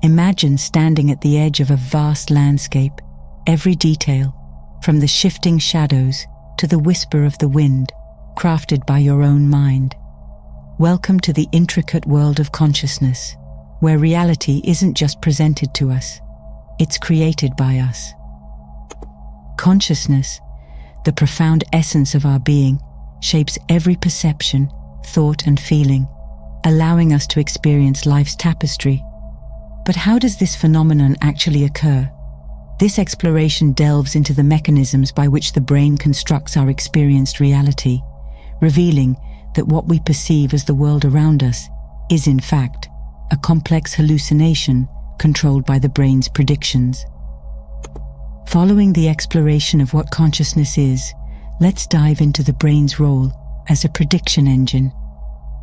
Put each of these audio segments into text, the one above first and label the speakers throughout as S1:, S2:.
S1: Imagine standing at the edge of a vast landscape, every detail, from the shifting shadows to the whisper of the wind, crafted by your own mind. Welcome to the intricate world of consciousness, where reality isn't just presented to us, it's created by us. Consciousness, the profound essence of our being, shapes every perception, thought, and feeling, allowing us to experience life's tapestry. But how does this phenomenon actually occur? This exploration delves into the mechanisms by which the brain constructs our experienced reality, revealing that what we perceive as the world around us is, in fact, a complex hallucination controlled by the brain's predictions. Following the exploration of what consciousness is, let's dive into the brain's role as a prediction engine.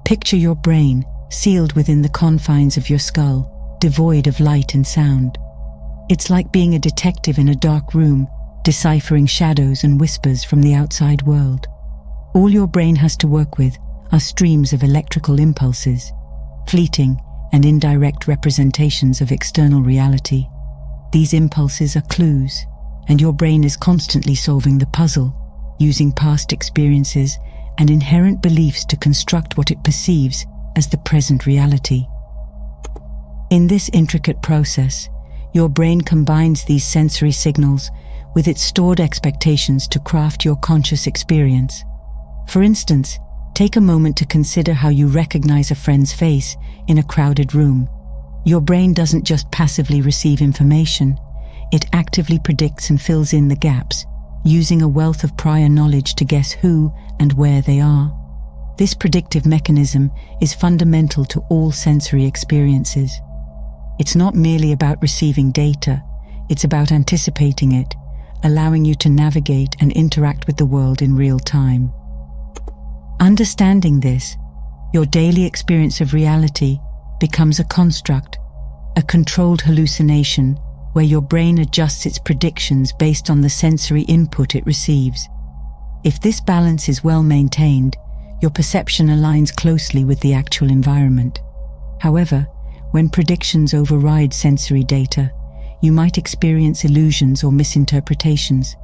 S1: Picture your brain sealed within the confines of your skull, devoid of light and sound. It's like being a detective in a dark room, deciphering shadows and whispers from the outside world. All your brain has to work with are streams of electrical impulses, fleeting and indirect representations of external reality. These impulses are clues, and your brain is constantly solving the puzzle, using past experiences and inherent beliefs to construct what it perceives as the present reality. In this intricate process, your brain combines these sensory signals with its stored expectations to craft your conscious experience. For instance, take a moment to consider how you recognize a friend's face in a crowded room. Your brain doesn't just passively receive information, it actively predicts and fills in the gaps, using a wealth of prior knowledge to guess who and where they are. This predictive mechanism is fundamental to all sensory experiences. It's not merely about receiving data, it's about anticipating it, allowing you to navigate and interact with the world in real time. Understanding this, your daily experience of reality becomes a construct, a controlled hallucination where your brain adjusts its predictions based on the sensory input it receives. If this balance is well maintained, your perception aligns closely with the actual environment. However, when predictions override sensory data, you might experience illusions or misinterpretations,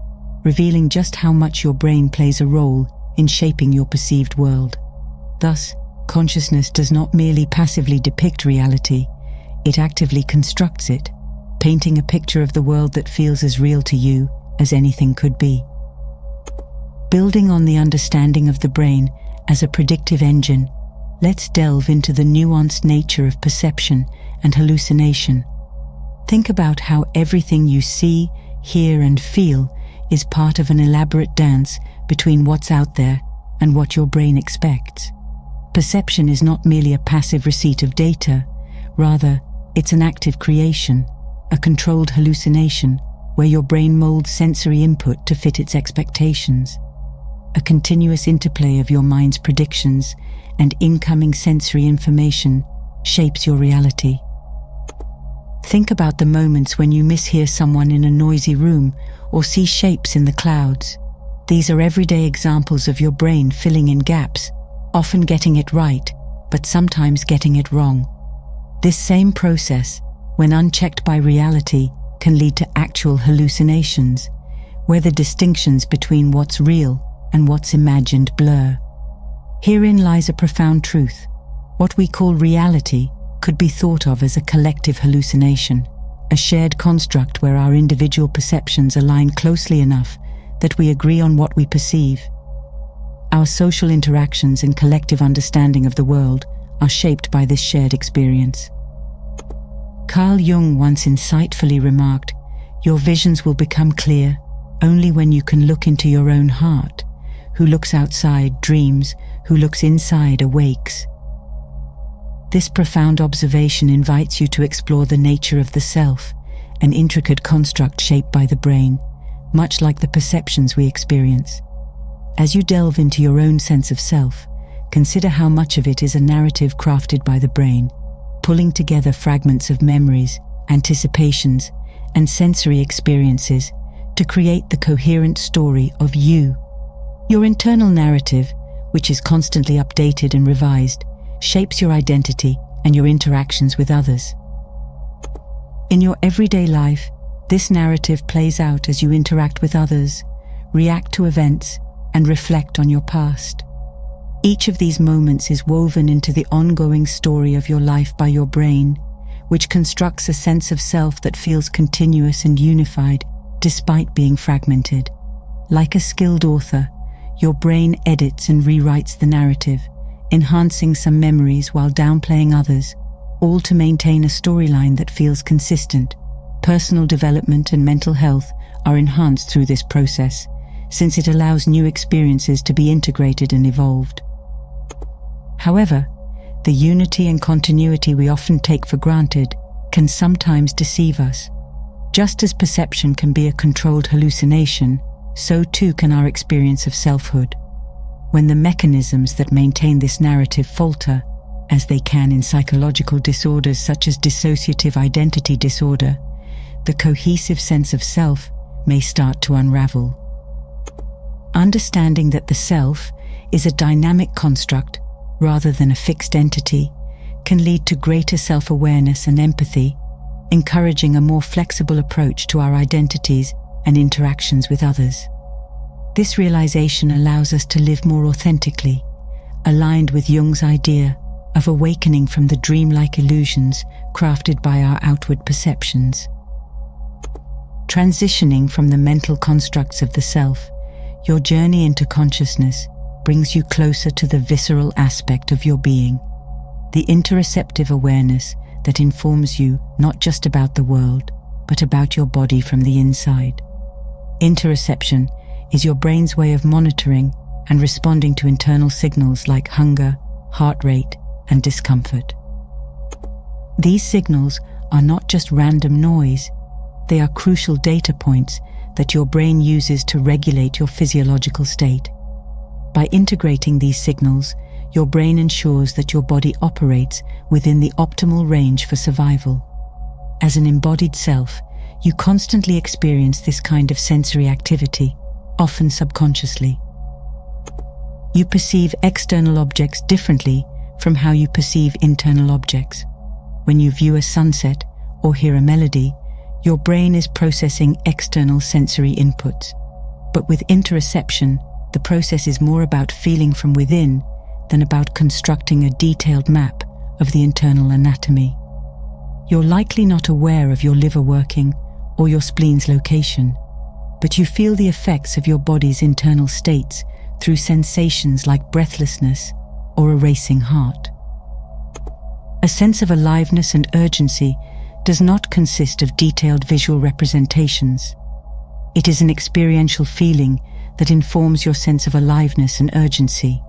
S1: revealing just how much your brain plays a role in shaping your perceived world. Thus, consciousness does not merely passively depict reality, it actively constructs it, painting a picture of the world that feels as real to you as anything could be. Building on the understanding of the brain as a predictive engine, let's delve into the nuanced nature of perception and hallucination. Think about how everything you see, hear, and feel is part of an elaborate dance between what's out there and what your brain expects. Perception is not merely a passive receipt of data, rather, it's an active creation, a controlled hallucination where your brain molds sensory input to fit its expectations. A continuous interplay of your mind's predictions and incoming sensory information shapes your reality. Think about the moments when you mishear someone in a noisy room or see shapes in the clouds. These are everyday examples of your brain filling in gaps, often getting it right, but sometimes getting it wrong. This same process, when unchecked by reality, can lead to actual hallucinations, where the distinctions between what's real and what's imagined blur. Herein lies a profound truth. What we call reality could be thought of as a collective hallucination, a shared construct where our individual perceptions align closely enough that we agree on what we perceive. Our social interactions and collective understanding of the world are shaped by this shared experience. Carl Jung once insightfully remarked, "Your visions will become clear only when you can look into your own heart. Who looks outside dreams, who looks inside awakes." This profound observation invites you to explore the nature of the self, an intricate construct shaped by the brain, much like the perceptions we experience. As you delve into your own sense of self, consider how much of it is a narrative crafted by the brain, pulling together fragments of memories, anticipations, and sensory experiences to create the coherent story of you. Your internal narrative, which is constantly updated and revised, shapes your identity and your interactions with others. In your everyday life, this narrative plays out as you interact with others, react to events, and reflect on your past. Each of these moments is woven into the ongoing story of your life by your brain, which constructs a sense of self that feels continuous and unified despite being fragmented. Like a skilled author, your brain edits and rewrites the narrative, enhancing some memories while downplaying others, all to maintain a storyline that feels consistent. Personal development and mental health are enhanced through this process, since it allows new experiences to be integrated and evolved. However, the unity and continuity we often take for granted can sometimes deceive us. Just as perception can be a controlled hallucination, so too can our experience of selfhood. When the mechanisms that maintain this narrative falter, as they can in psychological disorders such as dissociative identity disorder, the cohesive sense of self may start to unravel. Understanding that the self is a dynamic construct rather than a fixed entity can lead to greater self-awareness and empathy, encouraging a more flexible approach to our identities and interactions with others. This realization allows us to live more authentically, aligned with Jung's idea of awakening from the dreamlike illusions crafted by our outward perceptions. Transitioning from the mental constructs of the self, your journey into consciousness brings you closer to the visceral aspect of your being, the interoceptive awareness that informs you not just about the world, but about your body from the inside. Interoception is your brain's way of monitoring and responding to internal signals like hunger, heart rate, and discomfort. These signals are not just random noise, they are crucial data points that your brain uses to regulate your physiological state. By integrating these signals, your brain ensures that your body operates within the optimal range for survival. As an embodied self, you constantly experience this kind of sensory activity, often subconsciously. You perceive external objects differently from how you perceive internal objects. When you view a sunset or hear a melody, your brain is processing external sensory inputs. But with interoception, the process is more about feeling from within than about constructing a detailed map of the internal anatomy. You're likely not aware of your liver working or your spleen's location, but you feel the effects of your body's internal states through sensations like breathlessness or a racing heart. A sense of aliveness and urgency does not consist of detailed visual representations. It is an experiential feeling that informs your sense of aliveness and urgency.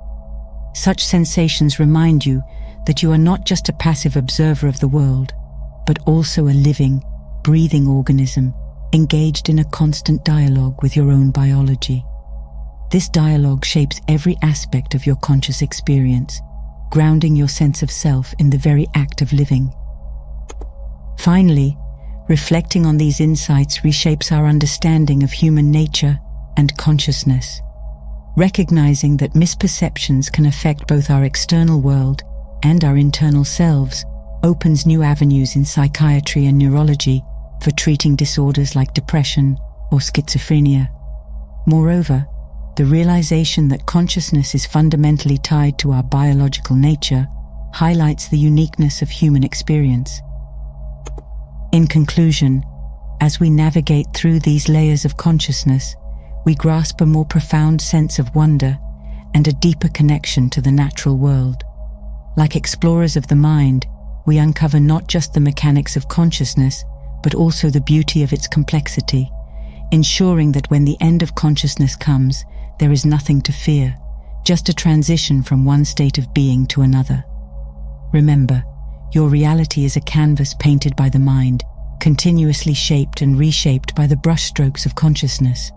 S1: Such sensations remind you that you are not just a passive observer of the world, but also a living, breathing organism engaged in a constant dialogue with your own biology. This dialogue shapes every aspect of your conscious experience, grounding your sense of self in the very act of living. Finally, reflecting on these insights reshapes our understanding of human nature and consciousness. Recognizing that misperceptions can affect both our external world and our internal selves opens new avenues in psychiatry and neurology for treating disorders like depression or schizophrenia. Moreover, the realization that consciousness is fundamentally tied to our biological nature highlights the uniqueness of human experience. In conclusion, as we navigate through these layers of consciousness, we grasp a more profound sense of wonder and a deeper connection to the natural world. Like explorers of the mind, we uncover not just the mechanics of consciousness, but also the beauty of its complexity, ensuring that when the end of consciousness comes, there is nothing to fear, just a transition from one state of being to another. Remember, your reality is a canvas painted by the mind, continuously shaped and reshaped by the brushstrokes of consciousness.